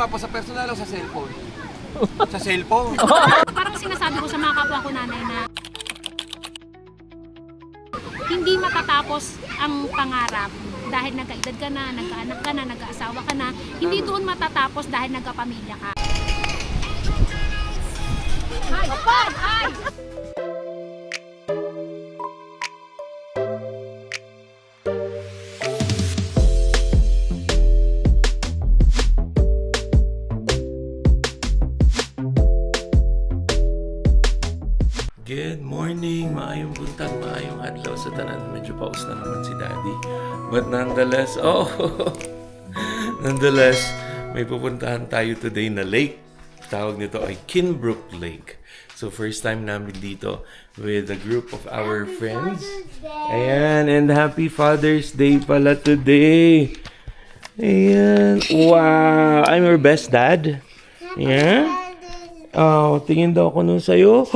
Papa, sa personal o sa cellphone? Sa cellphone. Parang sinasabi ko sa mga kapwa ko nanay na hindi matatapos ang pangarap dahil nagkaedad ka na, nagkaanak ka na, nag-aasawa ka na. Hindi doon matatapos dahil nagkapamilya ka. Ay! Ay! Good morning, maayong buntag, maayong adlaw sa tanan. Medyo paus na naman si Daddy. But nonetheless, nonetheless, may pupuntahan tayo today na lake. Tawag nito ay Kinbrook Lake. So first time namin dito with a group of our friends. Ayan, and Happy Father's Day pala today. Ayan, wow, I'm your best dad. Yeah? Oh, tingin daw ako nun sa'yo.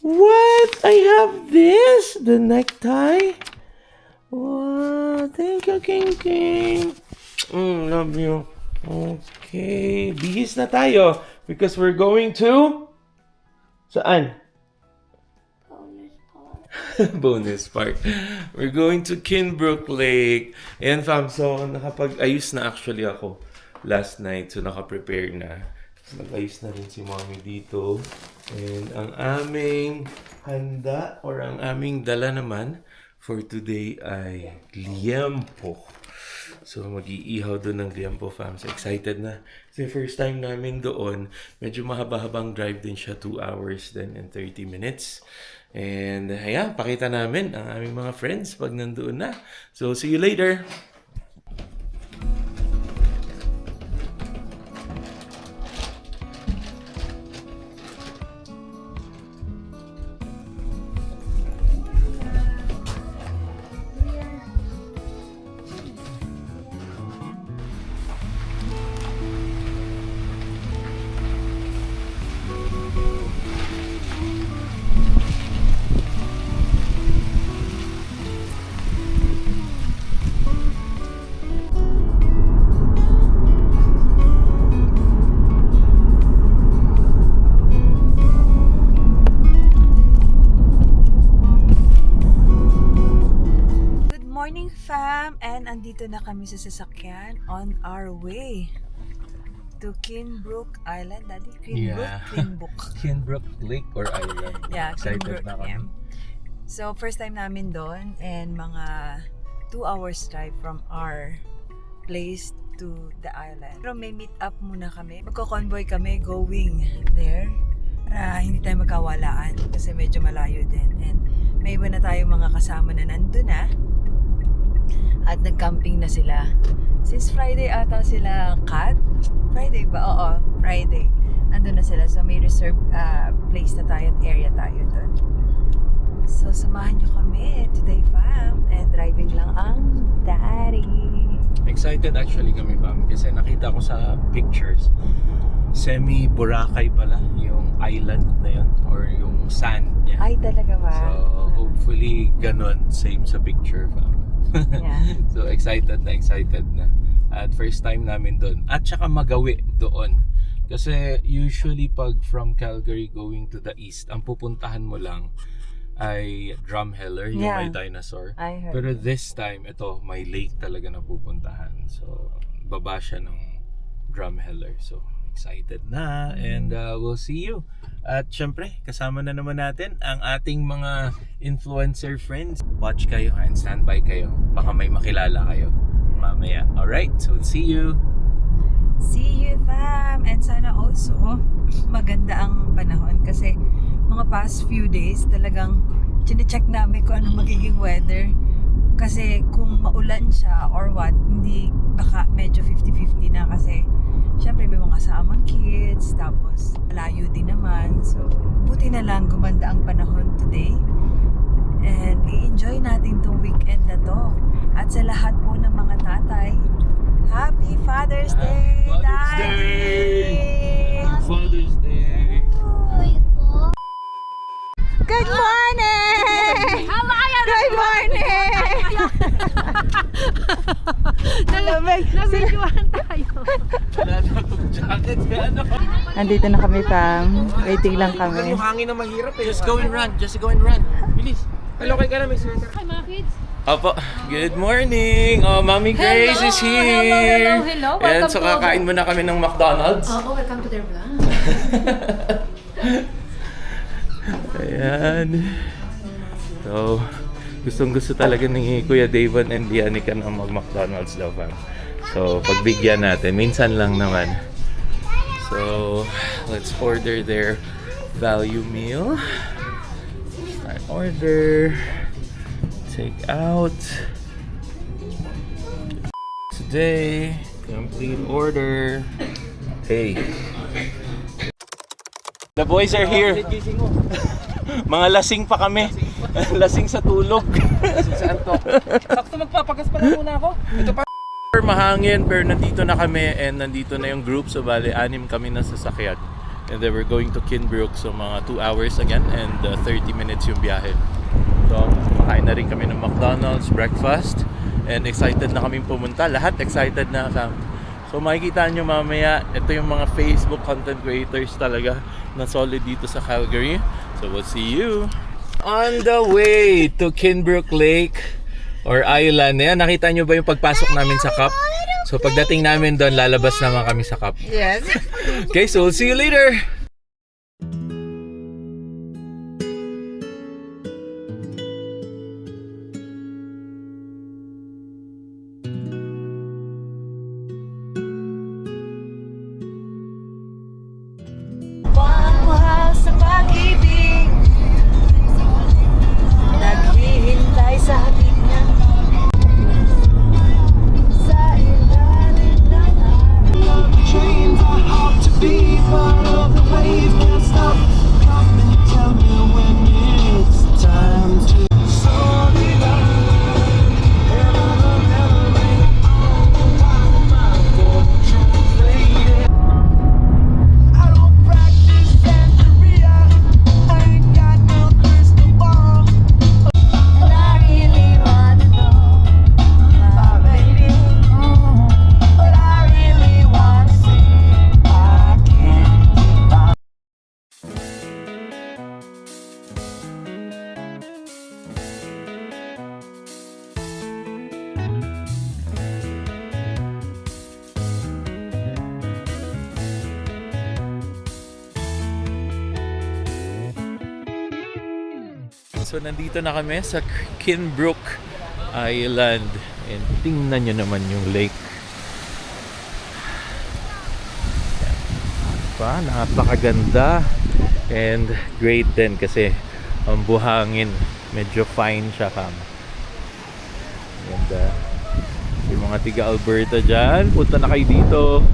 What? I have this? The necktie? Wow, thank you, King King. Love you. Okay, bihis na tayo because we're going to... Saan? Bonus Park. We're going to Kinbrook Lake. Ayan, fam. So, nakapag-ayos na actually ako last night. So, nakaprepare na. Nag-ayos na rin si mommy dito. And ang aming handa or ang aming dala naman for today ay liempo. So mag-iihaw doon ng liempo, fam. So excited na. Kasi first time namin doon, medyo mahaba-habang drive din siya. 2 hours then and 30 minutes. And ayan, pakita namin ang aming mga friends pag nandoon na. So see you later! Morning fam, and andito na kami sa sasakyan on our way to Kinbrook Island. Daddy, Kinbrook? Kinbrook Lake or Island. Yeah, Excited Kinbrook, na kami. yeah. So first time namin doon and mga 2 hours drive from our place to the island. Pero may meet up muna kami. Magko-convoy kami going there para hindi tayo magkawalaan kasi medyo malayo din. And may iba na tayo mga kasama na nandun na. At nag-camping na sila. Since Friday ata sila cut. Friday ba? Oo, Friday. Andun na sila. So may reserved place na tayo at area tayo doon. So samahan nyo kami today, fam. And driving lang ang daddy. Excited actually kami, fam, kasi nakita ko sa pictures semi-Boracay pala yung island na yun or yung sand niya. Ay, talaga ba? So hopefully ganon, same sa picture, fam. Yeah. So excited na. At first time namin doon. At saka magawi doon. Kasi usually pag from Calgary going to the east, ang pupuntahan mo lang ay Drumheller, yung may dinosaur. I heard. Pero this time, ito, may lake talaga na pupuntahan. So, baba siya ng Drumheller. So, excited na. And we'll see you. At syempre, kasama na naman natin ang ating mga influencer friends. Watch kayo and standby kayo. Baka may makilala kayo mamaya. Alright, so see you! See you, fam! And sana also, maganda ang panahon kasi mga past few days talagang chine-check namin kung ano magiging weather. Kasi kung maulan siya or what, hindi, baka medyo 50-50 na kasi syempre may mga kasamang kids, tapos malayo din naman. So, buti na lang gumanda ang panahon today. And i-enjoy natin tong weekend na to. At sa lahat po ng mga tatay, Happy Father's Day! Father's Day! Father's Day! Good morning! Hamaya na! Good morning! Nabidyohan tayo. Wala na itong jacket. Ano? Andito na kami, fam. Waiting lang kami. Yung hangin na mahirap eh. Just go and run. Just go and run. Bilis. Hello, kay ka na may sweater. Hi mga kids. Opo, good morning! Oh, Mommy Grace is here! Hello. Ayan, so kakain muna kami ng McDonald's. Oh, welcome to their vlog. Ayan. So, gustong-gusto talaga ni Kuya Davon and Dianica na mag-McDonald's daw, fam. So, pagbigyan natin. Minsan lang naman. So, let's order their value meal. Start order. Take out. Today, complete order. Hey. The boys are here. Mga lasing pa kami. Lasing sa tulog. Saan to? Sakto magpapagas pa lang muna ako. Ito pa. Mahangin pero nandito na kami and nandito na yung group. So bali, 6 kami na sasakyan. And then we're going to Kinbrook. So mga 2 hours again and 30 minutes yung biyahe. So makain na rin kami ng McDonald's breakfast. And excited na kami pumunta. Lahat excited na kami. So makikita nyo mamaya, ito yung mga Facebook content creators talaga na solid dito sa Calgary. So we'll see you on the way to Kinbrook Lake or Island. Ayan, nakita nyo ba yung pagpasok namin sa Cup? So pagdating namin doon, lalabas naman kami sa Cup. Yes. Okay, so we'll see you later! Pagmahal sa pag-ibig, naghihintay sa hatid niya. Sa ilalim ng Dreams are hard to be part of the wave, can't stop. Come and tell me when it's time to slow it down. I don't practice Santeria, I ain't got no crystal ball. And I really wanna know, my baby, But I really wanna see I can't give up. So nandito na kami sa Kinbrook Island. And tingnan nyo naman yung lake. Pa, napakaganda. And great din kasi ang buhangin. Medyo fine siya, fam. And yung mga tiga Alberta dyan, punta na kayo dito.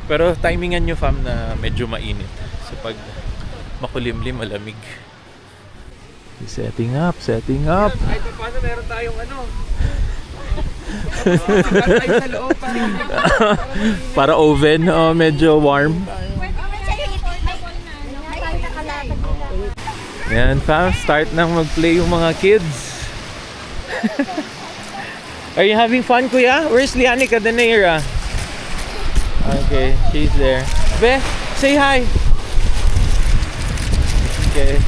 Pero timingan nyo, fam, na medyo mainit. So pag makulimlim, malamig. Setting up, setting up. Ay, paano meron tayong ano? Ay, sa loob. Para oven, medyo warm. Yan, fam, start nang mag-play yung mga kids. Are you having fun, kuya? Where's Lianica Daneira? Okay, she's there. Be, say hi! Okay.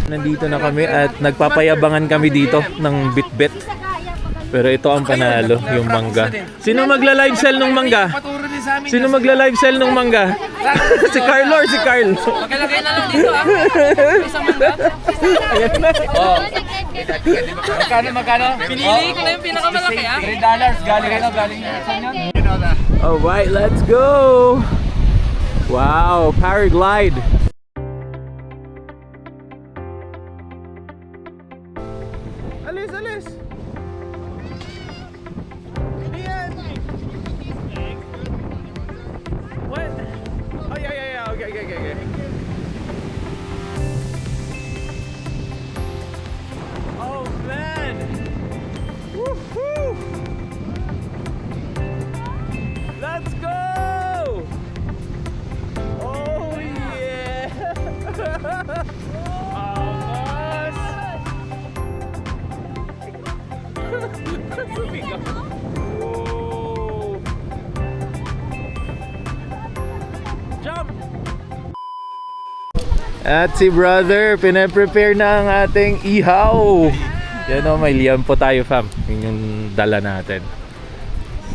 Nandito na kami at nagpapayabangan kami dito ng bit-bit. Pero ito ang panalo, yung mangga. Sino magla-live sell ng mangga? Paturo din sa amin. Sino magla-live sell ng mangga? Si Carl or si Carl? Magkalagay na lang dito ah. Isang mangga. Ayan na. Oh. Magkano? Pinili ko na yung pinakamalaki ah. $3. Galing ano? Galing saan yan? Alright, let's go! Wow, paraglide! Alis, alis! What? Oh, yeah. Okay. Oh, man! Woohoo! Let's go! Oh, yeah! Vamos! jump! At si brother, pinaprepare na ang ating ihaw. Yan o, may liampo tayo fam. Yun yung dala natin.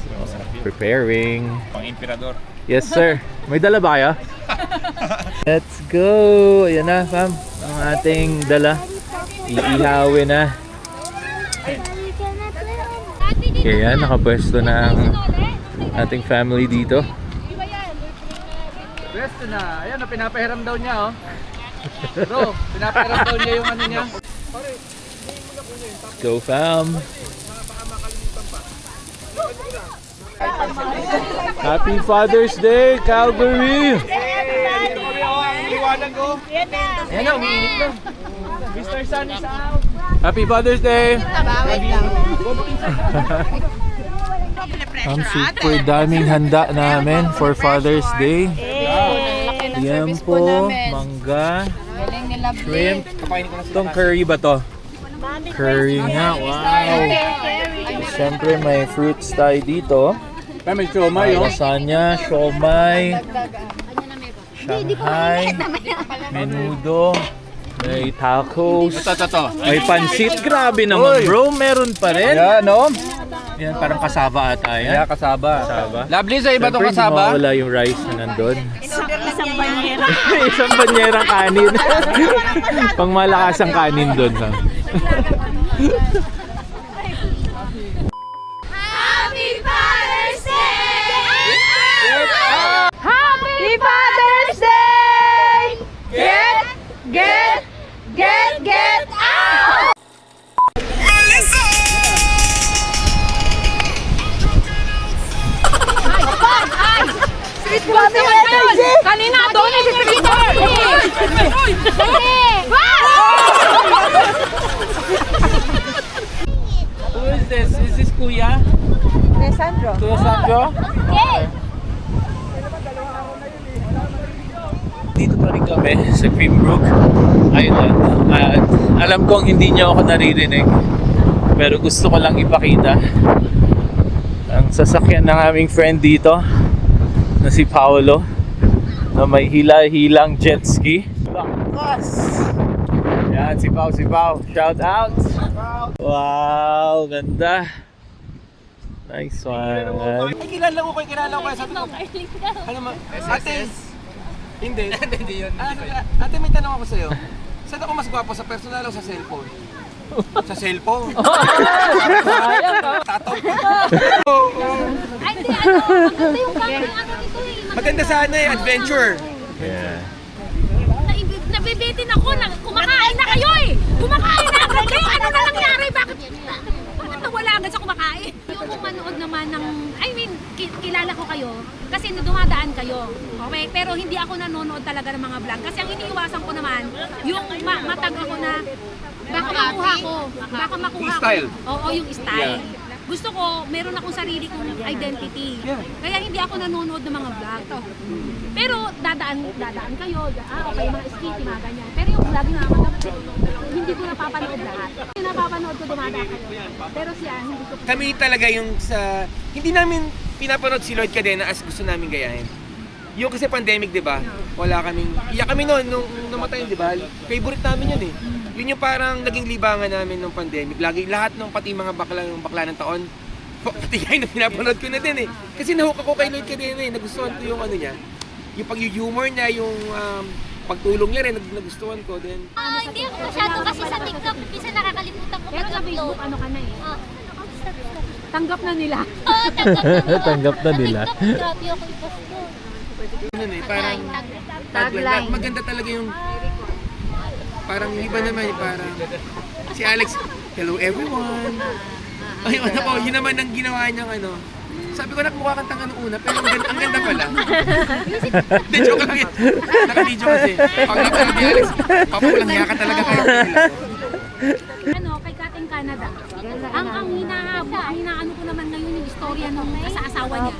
So, preparing. Pang-imperador. Yes sir. May dala ba kayo? Let's go! Ayan na fam, ang ating dala. Iihawin na. Ayan, nakapwesto na ang ating family dito. Pwesto na. Ayan, pinapahiram daw niya, oh. Bro, pinapahiram daw niya yung ano niya. Let's go fam! Happy Father's Day, Calgary! Ayan na, umiinit na. Mr. Sun is out! Happy Father's Day! Ang super daming handa namin for Father's Day. Yan po, mangga, shrimp. Itong curry ba to? Curry nga, wow! Siyempre may fruits tayo dito. May siomay, May lasagna, siomay, Shanghai, menudo, may tacos, may pansit. Grabe naman bro, meron pa rin. Yan, no? Yan, parang kasaba ata yan. Yeah, kasaba. Kasaba. Lovely sa iba tong Siyempre, kasaba. hindi mawala yung rice na nandun. Isang banyerang kanin. Pang malakas ang kanin doon. Ha? Happy Father's Day! Happy Father's Day! Get out! Sweet Bobby energy! Kanina doon ay si Who is this? Is this Kuya? Alessandro. Kuya Sandro? Dito pa rin kami sa Greenbrook Island. At alam kong hindi niyo ako naririnig, pero gusto ko lang ipakita ang sasakyan ng aming friend dito na si Paolo, na may hila-hilang jet ski. Lakas! Yan, si Pao. Shout out! Wow, ganda! Nice one. Ay, kilala ko Sabi ko, ano ma? Ate, hindi. Hindi yun. Ate, may tanong ako sa'yo. Saan ako mas gwapo, sa personal o sa cellphone? Sa cellphone? Tataw ka. Ay, hindi, maganda yung camping, ito eh. Maganda sana adventure. Yeah. Nabibitin ako, kumakain na kayo eh! Kumakain na agad kayo! Ano na nangyari? Bakit nawala agad sa kumakain? Yung manood naman ng, kilala ko kayo kasi dumadaan kayo. Okay? Pero hindi ako nanonood talaga ng mga vlog. Kasi ang iniiwasan ko naman, yung matag ako na baka makuha ko. Yung style. Oo, yung style. Gusto ko, meron akong sarili kong identity. Kaya hindi ako nanonood ng mga vlog. Pero dadaan kayo. Okay, mga skitty, mga ganyan. Pero yung vlog na hindi ko napapanood lahat. Yung napapanood ko, dumadaan kayo. Pero siya, hindi ko. Kami talaga yung sa... Hindi namin pinapanood si Lloyd Cadena as gusto namin gayahin. Yung kasi pandemic, di ba? Wala kaming... Iyak kami noon, nung namatay, di ba? Favorite namin yun eh. Yun yung parang naging libangan namin nung pandemic. Lagi, lahat ng pati mga bakla ng taon, pati kayo na pinapanood ko na din eh. Kasi nahook ako kay Lloyd Cadena eh. Nagustuhan ko yung ano niya. Yung pag-humor niya, yung pagtulong niya rin, nagustuhan ko din. Hindi ako masyado kasi sa TikTok. Minsan nakakalimutan ko Pero sa mag-upload. Facebook, ano ka na eh. Tanggap na nila. Oo, tanggap na nila. Tanggap na nila. Sa TikTok, grabe ako i-post ko. Ano eh, parang Tagline. maganda talaga yung parang yung iba naman parang si Alex, hello everyone. Ay, ano ko, yun naman ang ginawa niyang ano. Sabi ko mukha kang tanga nung una, pero ang ganda pala. Hindi, joke lang yun. Naka-video kasi. Pag napanood ni Alex, papulang yaka talaga kayo. Ano, kay Kating Canada. Ang hinaano ko naman ngayon yung istorya nung asawa niya.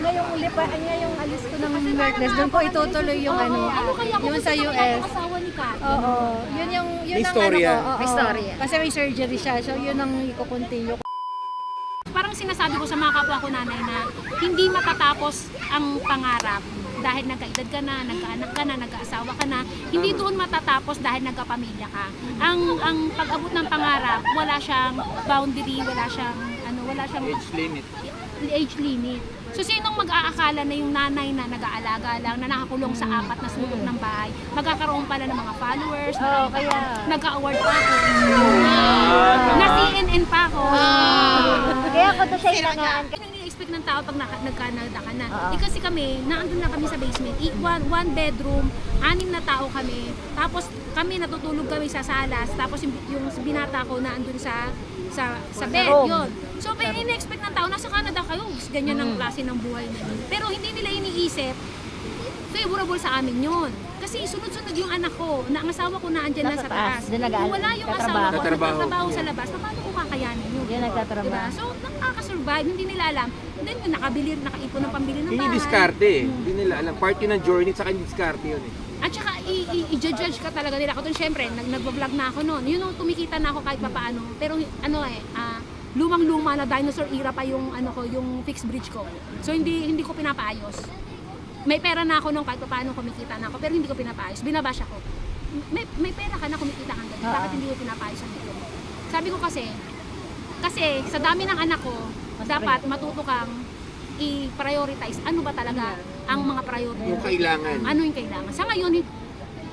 Ngayong uli pa, ngayong alis ko ng Merkles, doon ko itutuloy yung yung sa US. Asawa ni Kat. Oo, yun yung Istorya. Istorya. Kasi may surgery siya, so yun ang i-continue. Parang sinasabi sinasabi ko sa mga kapwa ko nanay na hindi matatapos ang pangarap dahil nagkaedad ka na, nagkaanak ka na, nag-aasawa ka na, hindi doon matatapos dahil nagkapamilya ka. Ang pag-abot ng pangarap, wala siyang boundary, wala siyang age limit. So sinong mag-aakala na yung nanay na nag-aalaga lang, na nakakulong sa 4 na sulok ng bahay, magkakaroon pala ng mga followers, nagka-award pa ako, na CNN pa ako. Kaya ako to siya ilangaan. Ano ini-expect ng tao pag nag-Canada ka na? Kasi kami, naandun na kami sa basement, one bedroom, 6 na tao kami, tapos kami natutulog kami sa salas, tapos yung binata ko naandun sa bed, yun. So, ini-expect ng tao, nasa Canada kayo, ganyan ang klase ng buhay nila. Pero hindi nila iniisip, favorable sa amin yun. Kasi sunod-sunod yung anak ko, na ang asawa ko na andyan lang sa taas. Kung wala yung asawa ko, nagtatrabaho sa labas, paano ko kakayanin yun? Yan nagtatrabaho. Diba? So, nakaka-survive, hindi nila alam. Then, nakaipon ng pambili ng Hindi bahay. diskarte eh. Hindi nila alam. Part yun ng journey, saka hindi diskarte yun eh. At saka i-judge ka talaga nila. Ako syempre, nag-vlog na ako noon. Yun yung tumikita na ako kahit papaano. Pero lumang-luma na dinosaur era pa yung yung fixed bridge ko. So hindi ko pinapaayos. May pera na ako noon kahit papaano kumikita na ako, pero hindi ko pinapaayos. Binabash ako. May pera ka na, kumikita ka na. Bakit hindi ko pinapaayos ang ito? Sabi ko kasi sa dami ng anak ko, dapat matuto kang i-prioritize ano ba talaga ang mga priority. Yung kailangan. Ano yung kailangan. Sa ngayon,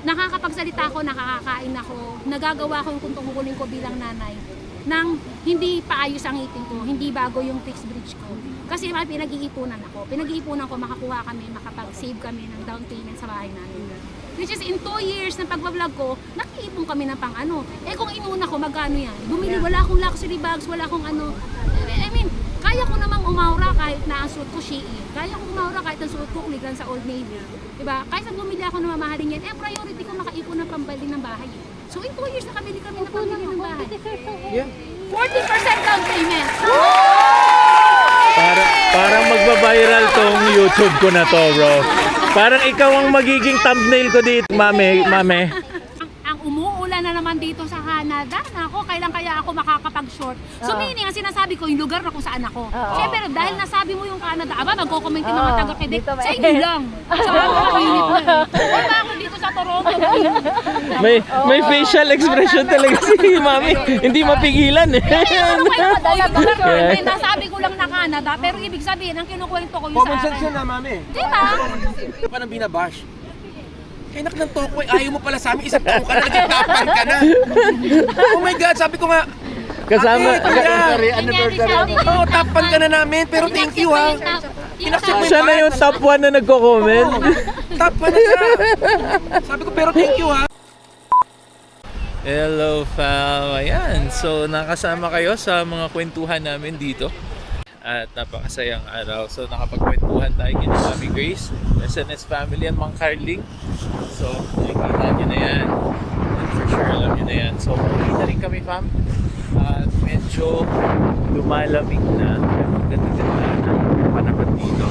nakakapagsalita ako, nakakakain ako, nagagawa ko yung kung tungkulin ko bilang nanay nang hindi paayos ang ngipin ko, hindi bago yung fixed bridge ko. Kasi pinag-iipunan ako. Pinag-iipunan ko, makakuha kami, makapag-save kami ng down payment sa bahay namin. Which is in 2 years ng pagbablog ko, nakiipon kami ng pang-ano. Eh kung inuna ko, magkano yan? Bumili, wala akong luxury bags, wala akong ano. I mean, kaya ko namang umaura kahit na ang suot ko Shein. Kaya ko umaura kahit ang suot ko Cleveland sa Old Navy. Diba? Kahit ang bumili ako ng mamahalin yan, priority ko makaipon ng pambali ng bahay. So in 2 years nakabili kami ng pambili ng bahay. Yeah. 40% down payment. Parang magba-viral tong YouTube ko na to, bro. Parang ikaw ang magiging thumbnail ko dito, mame. Ang umuulan na naman dito sa Canada. Nako, kailan kaya ako makakapag-short? So meaning, ang sinasabi ko, yung lugar na kung saan ako. Siyempre, dahil nasabi mo yung Canada, magko-comment yung mga taga-Quebec, sa inyo lang. Sa ako, init lang. Wala ako dito sa Toronto. May facial expression talaga si mami. Hindi mapigilan eh. Ano kayo po? Nasabi ko lang na Canada, pero ibig sabihin, ang kinukwento ko yung Common sa sense akin. yun na, mami. Diba? Ito pa nang binabash. Anak ng Tokoy, ayaw mo pala sa amin, isang taon ka na, nagtapan ka na. Oh my God, sabi ko nga, Kasama. tapan ka na namin, pero thank you ha. Inaccept mo Siya na yung top 1 na nagko-comment. Tapan na siya. Sabi ko, pero thank you ha. Hello fam! Ayan, so nakasama kayo sa mga kwentuhan namin dito. At napakasayang araw. So nakapagkwentuhan tayo kay Mami Grace, SNS family and Mang Carling. So nakikita nyo na yan. And for sure alam nyo na yan. So uwi na rin kami fam. At medyo lumalamig na. Ganda-ganda na panahon dito.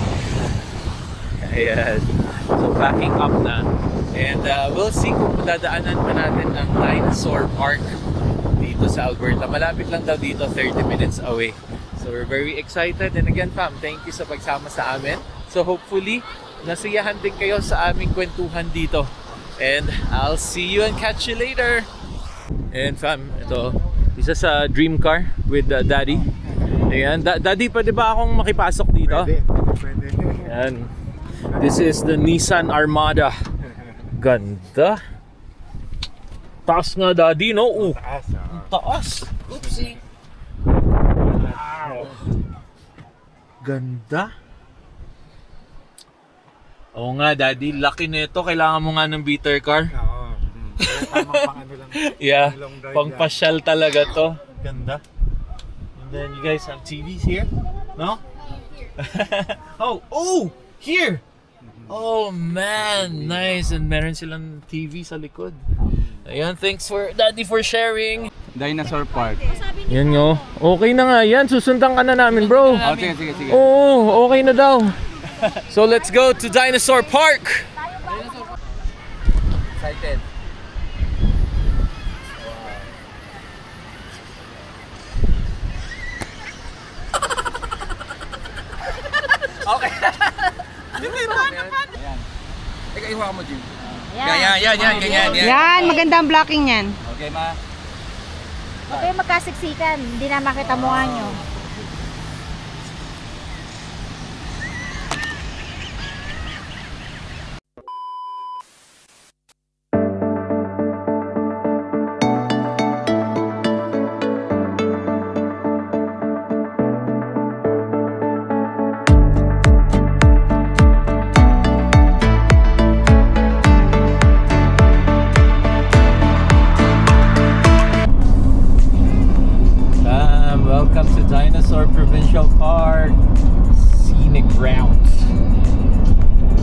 Ayan. So backing up na. And we'll see kung dadaanan pa natin ang Dinosaur Park dito sa Alberta. Malapit lang daw dito, 30 minutes away. So we're very excited. And again fam, thank you sa pagsama sa amin. So hopefully, nasiyahan din kayo sa aming kwentuhan dito. And I'll see you and catch you later. And fam, ito, isa sa dream car with daddy. Ayan, daddy, pwede ba akong makipasok dito? Pwede. Ayan. This is the Nissan Armada. Ganda. Taas nga daddy, no? Taas. Oopsie. Wow. Ganda. Oo nga daddy, laki nito. Kailangan mo nga ng beater car. Oo. Tamang pang ano lang. Yeah, Long drive pang lang. pasyal talaga to. Ganda. And then you guys have TVs here? No? oh, here! Oh man, nice. And meron silang TV sa likod. Ayan, thanks for daddy for sharing. Dinosaur Park. Yan nga. Okay na nga yan. Susundan ka na namin, bro. Sige. Oo, okay na daw. So let's go to Dinosaur Park. Excited. Okay. Ikaw, iwa mo, Jim. Yan, ganyan. Yan, maganda ang blocking yan. Okay, ma. Huwag kayo magkasiksikan. Hindi na makita mukha nyo. Welcome to Dinosaur Provincial Park. Scenic grounds.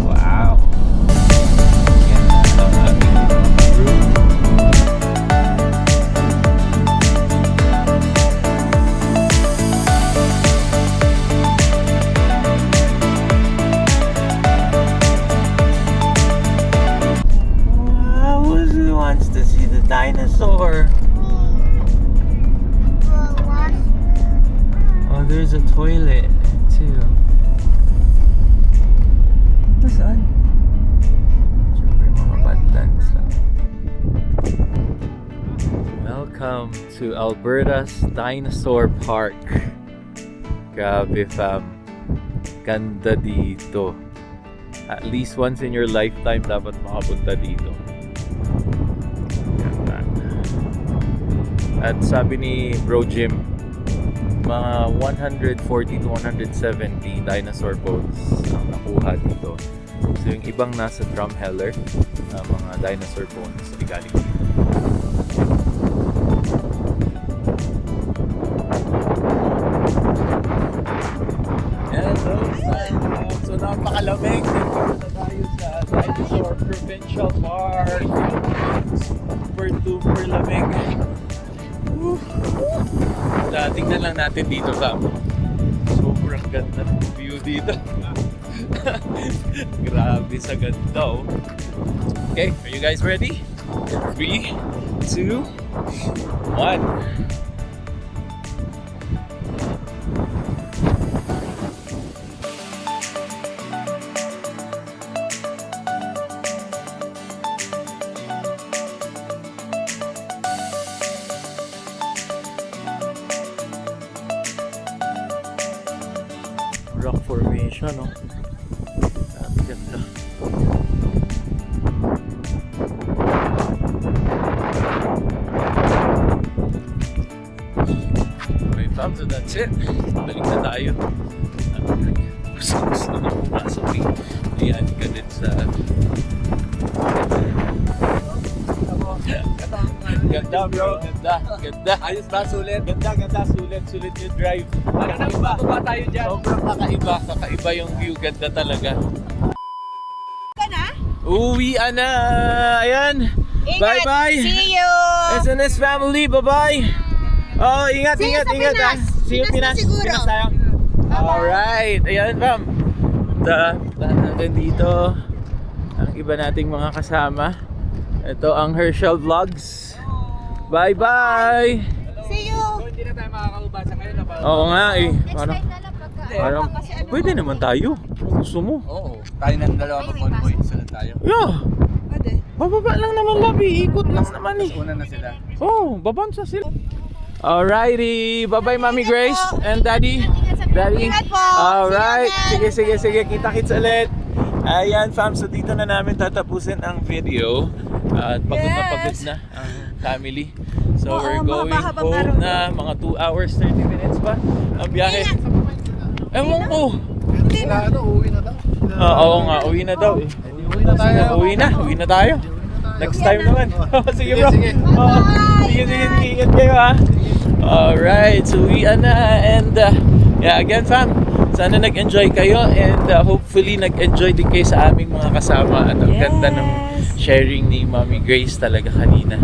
Wow. Ganda ng aming room. Wow, who wants to see the dinosaur? Oh, there's a toilet too. Nasaan? Siyempre mga bandans lang. Welcome to Alberta's Dinosaur Park. Grabe fam. Ganda dito. At least once in your lifetime dapat makapunta dito. Ganda. At sabi ni Bro Jim, mga 140 to 170 dinosaur bones ang nakuha dito. So yung ibang nasa Drumheller, mga dinosaur bones ay galing dito. Yan, so napakalamig. Dito na tayo sa Dinosaur Provincial Park. Super lamig. Tingnan lang natin dito sa sobrang ganda ng view dito. Grabe sa ganda oh. Okay, are you guys ready? 3, 2, 1. Rock formation, no? Grabe ganda. Okay, fam, so that's it. Balik na tayo. Gusto na pumasok eh. Ayan ka din sa... Ganda bro, ganda. Ayos ba, sulit? Ganda, sulit yung drive. Ano na, bababa tayo dyan. Sobrang kakaiba yung view, ganda talaga. Uwi na! Ayan! Bye-bye! See you! SNS family, bye-bye! Oh, ingat ah! See you Pinas! Pinas tayo! Alright! Ayan fam! Puntahan natin dito ang iba nating mga kasama. Ito ang Herschel Vlogs. Bye-bye! See you! Hindi na tayo makakaubasa ngayon. Oo nga eh. Parang, na lang pagka. parang pwede naman tayo. Kung gusto mo. Oo, tayo ng dalawa mag-convoy. Sunod tayo. Yeah! Pwede. Bababa lang naman labi. Ikot lang naman eh. Una na sila. Oh, babansa sila. Alrighty. Bye-bye Mami Grace and Daddy. Daddy. Alright. Sige. Kita-kits ulit. Ayan fam, so dito na namin tatapusin ang video. At pagod na ang family. So Oo, we're going mahabang araw home na. Mga 2 hours, 30 minutes pa ang biyahe. Ewan ko. Oo nga, uwi na daw eh. Uwi na tayo. Next time naman. Sige bro. Sige. Ingat kayo ha. Alright, so uwi na. And yeah, again fam, sana nag-enjoy kayo. And hopefully nag-enjoy din kayo sa aming mga kasama. At ang ganda ng sharing ni Mami Grace talaga kanina.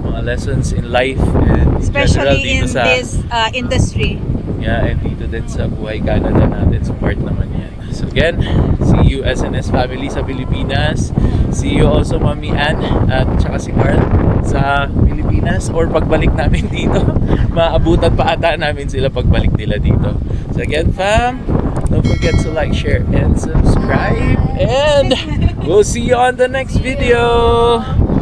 Mga lessons in life and general Especially dito in sa this industry. yeah, and dito din sa buhay Canada natin, support naman yan. So again, see you SNS family sa Pilipinas. See you also Mami Ann at saka si Carl sa Pilipinas, or pagbalik namin dito. Maabutan pa ata namin sila pagbalik nila dito. So again fam, Don't forget to like, share, and subscribe. And we'll see you on the next video.